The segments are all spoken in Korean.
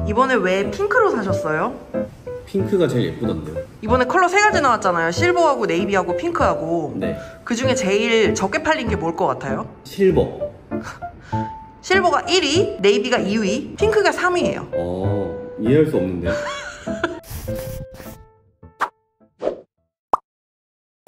이번에 왜 핑크로 사셨어요? 핑크가 제일 예쁘던데요. 이번에 컬러 3가지 나왔잖아요. 실버하고 네이비하고 핑크하고. 네. 그 중에 제일 적게 팔린 게 뭘 것 같아요? 실버. 실버가 1위, 네이비가 2위, 핑크가 3위예요. 이해할 수 없는데요.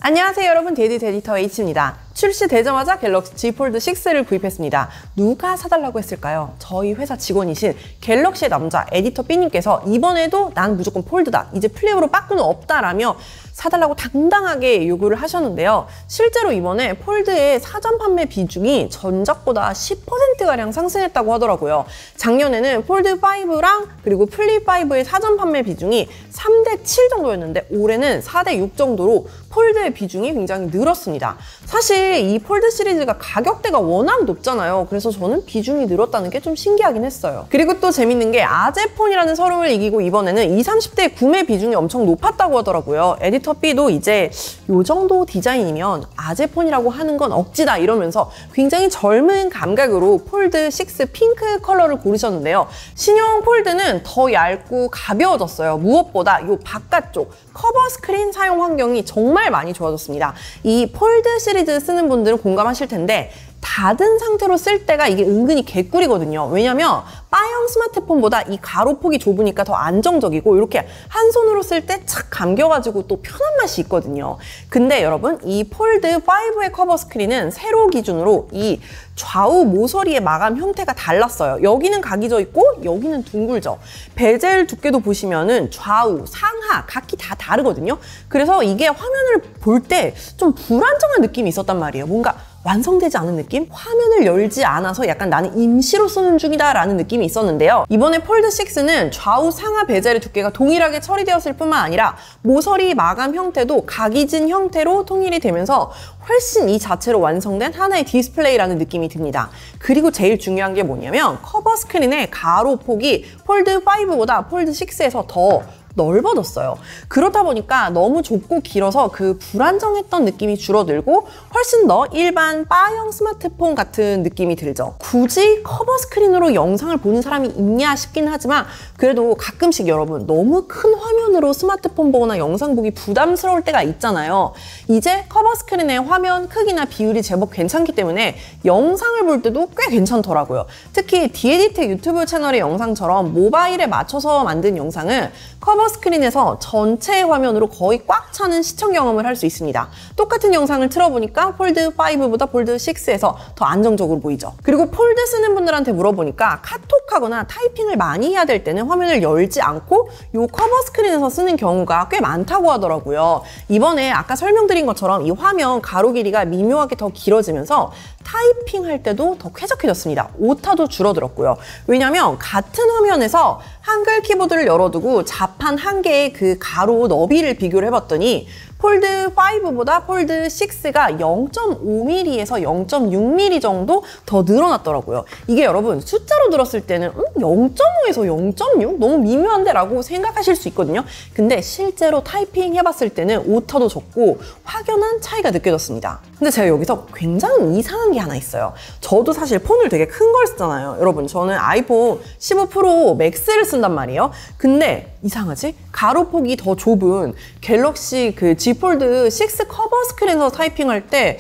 안녕하세요 여러분, 데디 데디터 H입니다. 출시되자마자 갤럭시 Z 폴드 6를 구입했습니다. 누가 사달라고 했을까요? 저희 회사 직원이신 갤럭시의 남자 에디터 B님께서 이번에도 난 무조건 폴드다, 이제 플립으로 빠꾸는 없다라며 사달라고 당당하게 요구를 하셨는데요. 실제로 이번에 폴드의 사전 판매 비중이 전작보다 10%가량 상승했다고 하더라고요. 작년에는 폴드5랑 그리고 플립5의 사전 판매 비중이 3대7 정도였는데 올해는 4대6 정도로 폴드의 비중이 굉장히 늘었습니다. 사실 이 폴드 시리즈가 가격대가 워낙 높잖아요. 그래서 저는 비중이 늘었다는 게 좀 신기하긴 했어요. 그리고 또 재밌는 게 아재폰이라는 서름을 이기고 이번에는 20, 30대 구매 비중이 엄청 높았다고 하더라고요. 에디터 B도 이제 요 정도 디자인이면 아재폰이라고 하는 건 억지다 이러면서 굉장히 젊은 감각으로 폴드 6 핑크 컬러를 고르셨는데요. 신형 폴드는 더 얇고 가벼워졌어요. 무엇보다 요 바깥쪽 커버 스크린 사용 환경이 정말 많이 좋아졌습니다. 이 폴드 시리즈 쓰는 분들은 공감하실 텐데 닫은 상태로 쓸 때가 이게 은근히 개꿀이거든요. 왜냐면 바형 스마트폰보다 이 가로폭이 좁으니까 더 안정적이고 이렇게 한 손으로 쓸 때 착 감겨가지고 또 편한 맛이 있거든요. 근데 여러분, 이 폴드 5의 커버 스크린은 세로 기준으로 이 좌우 모서리의 마감 형태가 달랐어요. 여기는 각이 져 있고 여기는 둥글죠. 베젤 두께도 보시면은 좌우, 상하 각기 다 다르거든요. 그래서 이게 화면을 볼 때 좀 불안정한 느낌이 있었단 말이에요. 뭔가 완성되지 않은 느낌? 화면을 열지 않아서 약간 나는 임시로 쓰는 중이다 라는 느낌이 있었는데요. 이번에 폴드 6는 좌우 상하 베젤의 두께가 동일하게 처리되었을 뿐만 아니라 모서리 마감 형태도 각이진 형태로 통일이 되면서 훨씬 이 자체로 완성된 하나의 디스플레이라는 느낌이 듭니다. 그리고 제일 중요한 게 뭐냐면 커버 스크린의 가로폭이 폴드 5보다 폴드 6에서 더 넓어졌어요. 그러다 보니까 너무 좁고 길어서 그 불안정했던 느낌이 줄어들고 훨씬 더 일반 바형 스마트폰 같은 느낌이 들죠. 굳이 커버 스크린으로 영상을 보는 사람이 있냐 싶긴 하지만 그래도 가끔씩 여러분 너무 큰 화면으로 스마트폰 보거나 영상 보기 부담스러울 때가 있잖아요. 이제 커버 스크린의 화면 크기나 비율이 제법 괜찮기 때문에 영상을 볼 때도 꽤 괜찮더라고요. 특히 디에디트 유튜브 채널의 영상처럼 모바일에 맞춰서 만든 영상은 커버 스크린에서 전체 화면으로 거의 꽉 차는 시청 경험을 할 수 있습니다. 똑같은 영상을 틀어보니까 폴드5보다 폴드 6에서 더 안정적으로 보이죠. 그리고 폴드 쓰는 분들한테 물어보니까 카톡하거나 타이핑을 많이 해야 될 때는 화면을 열지 않고 이 커버 스크린에서 쓰는 경우가 꽤 많다고 하더라고요. 이번에 아까 설명드린 것처럼 이 화면 가로 길이가 미묘하게 더 길어지면서 타이핑할 때도 더 쾌적해졌습니다. 오타도 줄어들었고요. 왜냐면 같은 화면에서 한글 키보드를 열어두고 자판 한 개의 그 가로 너비를 비교를 해봤더니 폴드 5보다 폴드 6가 0.5mm에서 0.6mm 정도 더 늘어났더라고요. 이게 여러분 숫자로 들었을 때는 0.5에서 0.6? 너무 미묘한데? 라고 생각하실 수 있거든요. 근데 실제로 타이핑 해봤을 때는 오타도 적고 확연한 차이가 느껴졌습니다. 근데 제가 여기서 굉장히 이상한 게 하나 있어요. 저도 사실 폰을 되게 큰 걸 쓰잖아요. 여러분, 저는 아이폰 15 프로 맥스를 쓴단 말이에요. 근데 이상하지? 가로폭이 더 좁은 갤럭시 그 Z 폴드 6 커버 스크린에서 타이핑할 때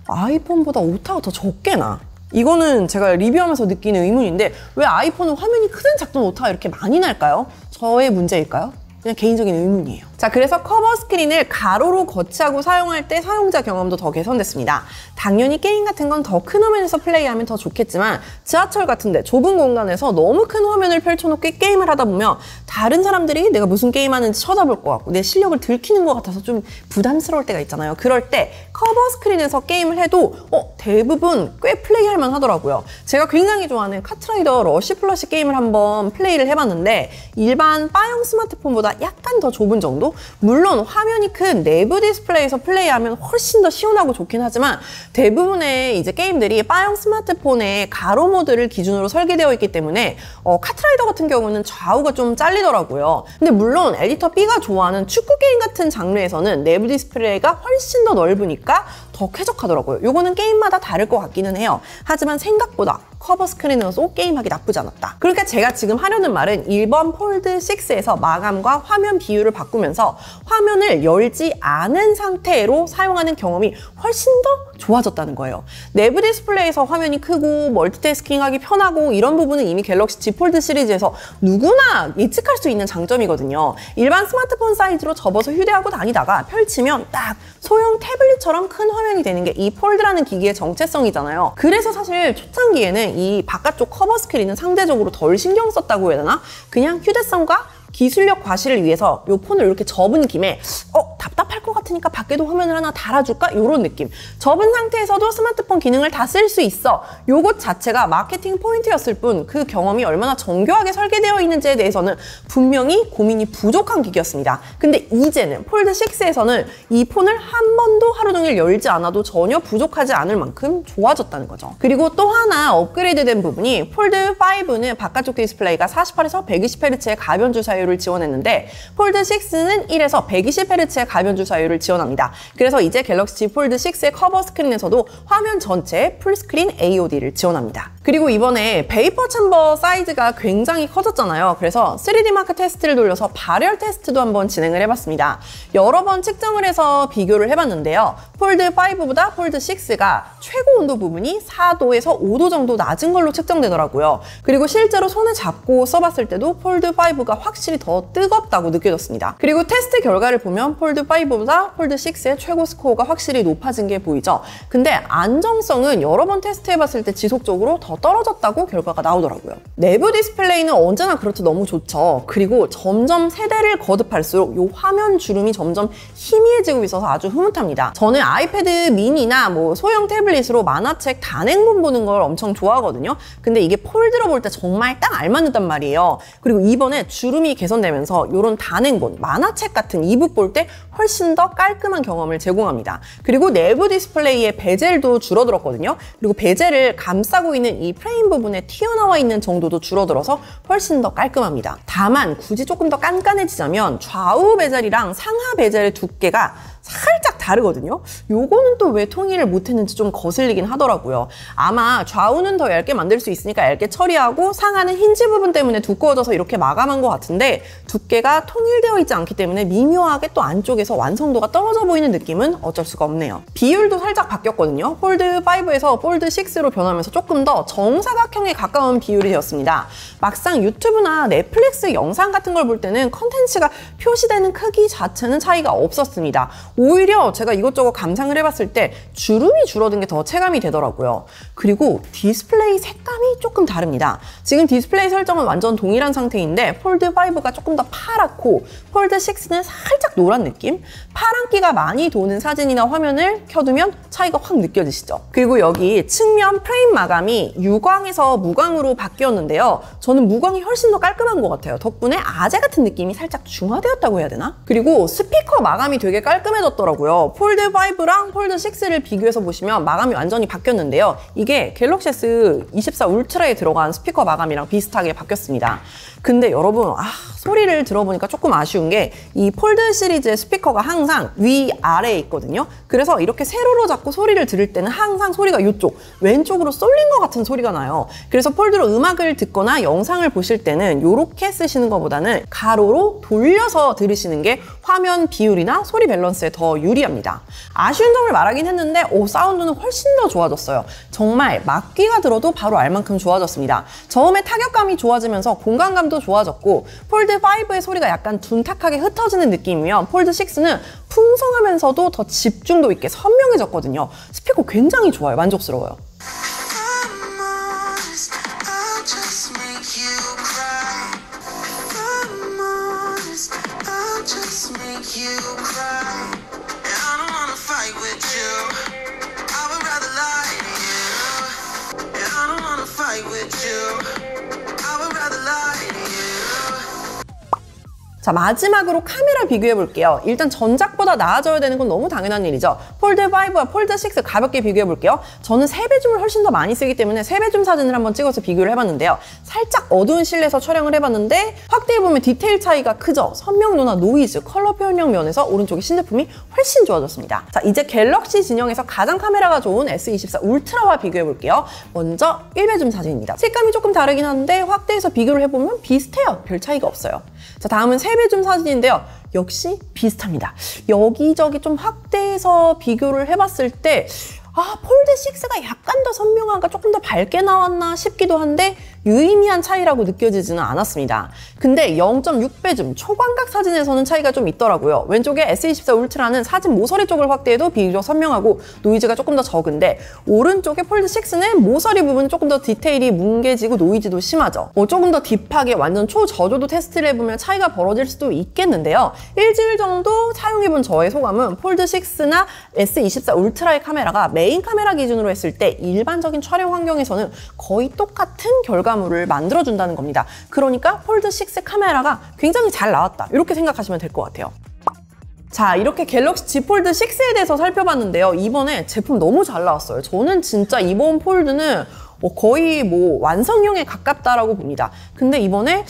아이폰보다 오타가 더 적게 나. 이거는 제가 리뷰하면서 느끼는 의문인데 왜 아이폰은 화면이 크든 작든 오타가 이렇게 많이 날까요? 저의 문제일까요? 그냥 개인적인 의문이에요. 자, 그래서 커버 스크린을 가로로 거치하고 사용할 때 사용자 경험도 더 개선됐습니다. 당연히 게임 같은 건 더 큰 화면에서 플레이하면 더 좋겠지만 지하철 같은데 좁은 공간에서 너무 큰 화면을 펼쳐놓고 게임을 하다 보면 다른 사람들이 내가 무슨 게임하는지 쳐다볼 것 같고 내 실력을 들키는 것 같아서 좀 부담스러울 때가 있잖아요. 그럴 때 커버 스크린에서 게임을 해도 대부분 꽤 플레이할 만 하더라고요. 제가 굉장히 좋아하는 카트라이더 러쉬 플러시 게임을 한번 플레이를 해봤는데 일반 바형 스마트폰보다 약간 더 좁은 정도? 물론 화면이 큰 내부 디스플레이에서 플레이하면 훨씬 더 시원하고 좋긴 하지만 대부분의 이제 게임들이 바형 스마트폰의 가로 모드를 기준으로 설계되어 있기 때문에 카트라이더 같은 경우는 좌우가 좀 잘리더라고요. 근데 물론 에디터 B가 좋아하는 축구 게임 같은 장르에서는 내부 디스플레이가 훨씬 더 넓으니까 더 쾌적하더라고요. 요거는 게임마다 다를 것 같기는 해요. 하지만 생각보다 커버 스크린으로서 게임하기 나쁘지 않았다. 그러니까 제가 지금 하려는 말은 1번 폴드 6에서 마감과 화면 비율을 바꾸면서 화면을 열지 않은 상태로 사용하는 경험이 훨씬 더 좋아졌다는 거예요. 내부 디스플레이에서 화면이 크고 멀티태스킹하기 편하고 이런 부분은 이미 갤럭시 Z 폴드 시리즈에서 누구나 예측할 수 있는 장점이거든요. 일반 스마트폰 사이즈로 접어서 휴대하고 다니다가 펼치면 딱 소형 태블릿처럼 큰 화면이 되는 게 이 폴드라는 기기의 정체성이잖아요. 그래서 사실 초창기에는 이 바깥쪽 커버 스크린은 상대적으로 덜 신경 썼다고 해야 되나? 그냥 휴대성과 기술력 과시를 위해서 이 폰을 이렇게 접은 김에 답답할 것 같으니까 밖에도 화면을 하나 달아줄까? 이런 느낌. 접은 상태에서도 스마트폰 기능을 다 쓸 수 있어. 요것 자체가 마케팅 포인트였을 뿐 그 경험이 얼마나 정교하게 설계되어 있는지에 대해서는 분명히 고민이 부족한 기기였습니다. 근데 이제는 폴드 6에서는 이 폰을 한 번도 하루 종일 열지 않아도 전혀 부족하지 않을 만큼 좋아졌다는 거죠. 그리고 또 하나 업그레이드된 부분이 폴드 5는 바깥쪽 디스플레이가 48에서 120Hz의 가변 주사율을 지원했는데 폴드 6는 1에서 120Hz의 가변 주사율을 지원합니다. 그래서 이제 갤럭시 Z 폴드 6의 커버 스크린에서도 화면 전체에 풀스크린 AOD를 지원합니다. 그리고 이번에 베이퍼 챔버 사이즈가 굉장히 커졌잖아요. 그래서 3D 마크 테스트를 돌려서 발열 테스트도 한번 진행을 해봤습니다. 여러 번 측정을 해서 비교를 해봤는데요. 폴드 5보다 폴드 6가 최고 온도 부분이 4도에서 5도 정도 낮은 걸로 측정되더라고요. 그리고 실제로 손을 잡고 써봤을 때도 폴드 5가 확실히 더 뜨겁다고 느껴졌습니다. 그리고 테스트 결과를 보면 폴드 5보다 폴드 6의 최고 스코어가 확실히 높아진 게 보이죠. 근데 안정성은 여러 번 테스트해봤을 때 지속적으로 더 떨어졌다고 결과가 나오더라고요. 내부 디스플레이는 언제나 그렇듯 너무 좋죠. 그리고 점점 세대를 거듭할수록 이 화면 주름이 점점 희미해지고 있어서 아주 흐뭇합니다. 저는 아이패드 미니나 뭐 소형 태블릿으로 만화책 단행본 보는 걸 엄청 좋아하거든요. 근데 이게 폴드로 볼 때 정말 딱 알맞는단 말이에요. 그리고 이번에 주름이 개선되면서 이런 단행본, 만화책 같은 이북 볼 때 훨씬 더 깔끔한 경험을 제공합니다. 그리고 내부 디스플레이의 베젤도 줄어들었거든요. 그리고 베젤을 감싸고 있는 이 프레임 부분에 튀어나와 있는 정도도 줄어들어서 훨씬 더 깔끔합니다. 다만 굳이 조금 더 깐깐해지자면 좌우 베젤이랑 상하 베젤의 두께가 살짝 다르거든요. 요거는 또 왜 통일을 못했는지 좀 거슬리긴 하더라고요. 아마 좌우는 더 얇게 만들 수 있으니까 얇게 처리하고 상하는 힌지 부분 때문에 두꺼워져서 이렇게 마감한 것 같은데 두께가 통일되어 있지 않기 때문에 미묘하게 또 안쪽에서 완성도가 떨어져 보이는 느낌은 어쩔 수가 없네요. 비율도 살짝 바뀌었거든요. 폴드 5에서 폴드 6로 변하면서 조금 더 정사각형에 가까운 비율이 되었습니다. 막상 유튜브나 넷플릭스 영상 같은 걸 볼 때는 컨텐츠가 표시되는 크기 자체는 차이가 없었습니다. 오히려 제가 이것저것 감상을 해봤을 때 주름이 줄어든 게 더 체감이 되더라고요. 그리고 디스플레이 색감이 조금 다릅니다. 지금 디스플레이 설정은 완전 동일한 상태인데 폴드 5가 조금 더 파랗고 폴드 6는 살짝 노란 느낌? 파란기가 많이 도는 사진이나 화면을 켜두면 차이가 확 느껴지시죠? 그리고 여기 측면 프레임 마감이 유광에서 무광으로 바뀌었는데요. 저는 무광이 훨씬 더 깔끔한 것 같아요. 덕분에 아재 같은 느낌이 살짝 중화되었다고 해야 되나? 그리고 스피커 마감이 되게 깔끔해졌더라고요. 폴드 5랑 폴드 6를 비교해서 보시면 마감이 완전히 바뀌었는데요. 이게 갤럭시 S24 울트라에 들어간 스피커 마감이랑 비슷하게 바뀌었습니다. 근데 여러분 소리를 들어보니까 조금 아쉬운 게 이 폴드 시리즈의 스피커가 항상 위아래에 있거든요. 그래서 이렇게 세로로 잡고 소리를 들을 때는 항상 소리가 이쪽 왼쪽으로 쏠린 것 같은 소리가 나요. 그래서 폴드로 음악을 듣거나 영상을 보실 때는 이렇게 쓰시는 것보다는 가로로 돌려서 들으시는 게 화면 비율이나 소리 밸런스에 더 유리합니다. 아쉬운 점을 말하긴 했는데 사운드는 훨씬 더 좋아졌어요. 정말 막귀가 들어도 바로 알 만큼 좋아졌습니다. 저음의 타격감이 좋아지면서 공간감도 좋아졌고 폴드 5의 소리가 약간 둔탁하게 흩어지는 느낌이면 폴드 6는 풍성하면서도 더 집중도 있게 선명해졌거든요. 스피커 굉장히 좋아요. 만족스러워요. 자, 마지막으로 카메라 비교해 볼게요. 일단 전작보다 나아져야 되는 건 너무 당연한 일이죠. 폴드5와 폴드6 가볍게 비교해 볼게요. 저는 3배 줌을 훨씬 더 많이 쓰기 때문에 3배 줌 사진을 한번 찍어서 비교를 해봤는데요. 살짝 어두운 실내에서 촬영을 해봤는데 확대해보면 디테일 차이가 크죠. 선명도나 노이즈, 컬러 표현력 면에서 오른쪽의 신제품이 훨씬 좋아졌습니다. 자, 이제 갤럭시 진영에서 가장 카메라가 좋은 S24 울트라와 비교해 볼게요. 먼저 1배 줌 사진입니다. 색감이 조금 다르긴 한데 확대해서 비교를 해보면 비슷해요. 별 차이가 없어요. 자, 다음은 3배 줌 사진인데요. 역시 비슷합니다. 여기저기 좀 확대해서 비교를 해봤을 때 폴드6가 약간 더 선명한가, 조금 더 밝게 나왔나 싶기도 한데 유의미한 차이라고 느껴지지는 않았습니다. 근데 0.6배 줌 초광각 사진에서는 차이가 좀 있더라고요. 왼쪽에 S24 울트라는 사진 모서리 쪽을 확대해도 비교적 선명하고 노이즈가 조금 더 적은데 오른쪽에 폴드6는 모서리 부분 조금 더 디테일이 뭉개지고 노이즈도 심하죠. 조금 더 딥하게 완전 초저조도 테스트를 해보면 차이가 벌어질 수도 있겠는데요. 일주일 정도 사용해본 저의 소감은 폴드6나 S24 울트라의 카메라가 메인 카메라 기준으로 했을 때 일반적인 촬영 환경에서는 거의 똑같은 결과물을 만들어준다는 겁니다. 그러니까 폴드6 카메라가 굉장히 잘 나왔다, 이렇게 생각하시면 될 것 같아요. 자, 이렇게 갤럭시 Z 폴드 6에 대해서 살펴봤는데요. 이번에 제품 너무 잘 나왔어요. 저는 진짜 이번 폴드는 거의 완성형에 가깝다라고 봅니다. 근데 이번에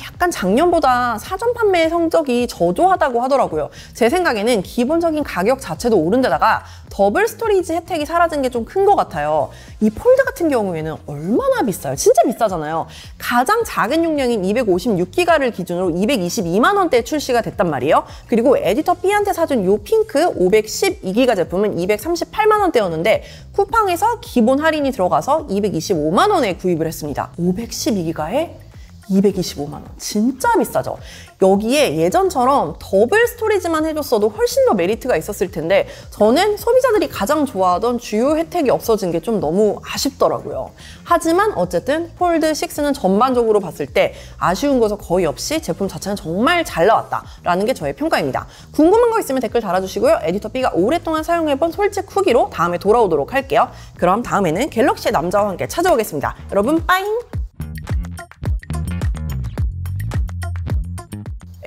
약간 작년보다 사전 판매 성적이 저조하다고 하더라고요. 제 생각에는 기본적인 가격 자체도 오른 데다가 더블 스토리지 혜택이 사라진 게 좀 큰 것 같아요. 이 폴드 같은 경우에는 얼마나 비싸요? 진짜 비싸잖아요. 가장 작은 용량인 256기가를 기준으로 222만 원대에 출시가 됐단 말이에요. 그리고 에디터 B한테 사준 요 핑크 512기가 제품은 238만 원대였는데 쿠팡에서 기본 할인이 들어가서 225만 원에 구입을 했습니다. 512기가에 225만 원. 진짜 비싸죠? 여기에 예전처럼 더블 스토리지만 해줬어도 훨씬 더 메리트가 있었을 텐데 저는 소비자들이 가장 좋아하던 주요 혜택이 없어진 게 좀 너무 아쉽더라고요. 하지만 어쨌든 폴드6는 전반적으로 봤을 때 아쉬운 것은 거의 없이 제품 자체는 정말 잘 나왔다라는 게 저의 평가입니다. 궁금한 거 있으면 댓글 달아주시고요. 에디터 B가 오랫동안 사용해본 솔직 후기로 다음에 돌아오도록 할게요. 그럼 다음에는 갤럭시의 남자와 함께 찾아오겠습니다. 여러분 빠잉!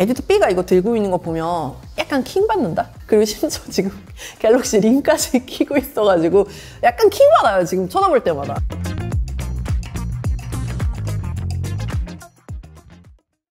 에디터 B가 이거 들고 있는 거 보면 약간 킹 받는다? 그리고 심지어 지금 갤럭시 링까지 끼고 있어가지고 약간 킹 받아요, 지금 쳐다볼 때마다.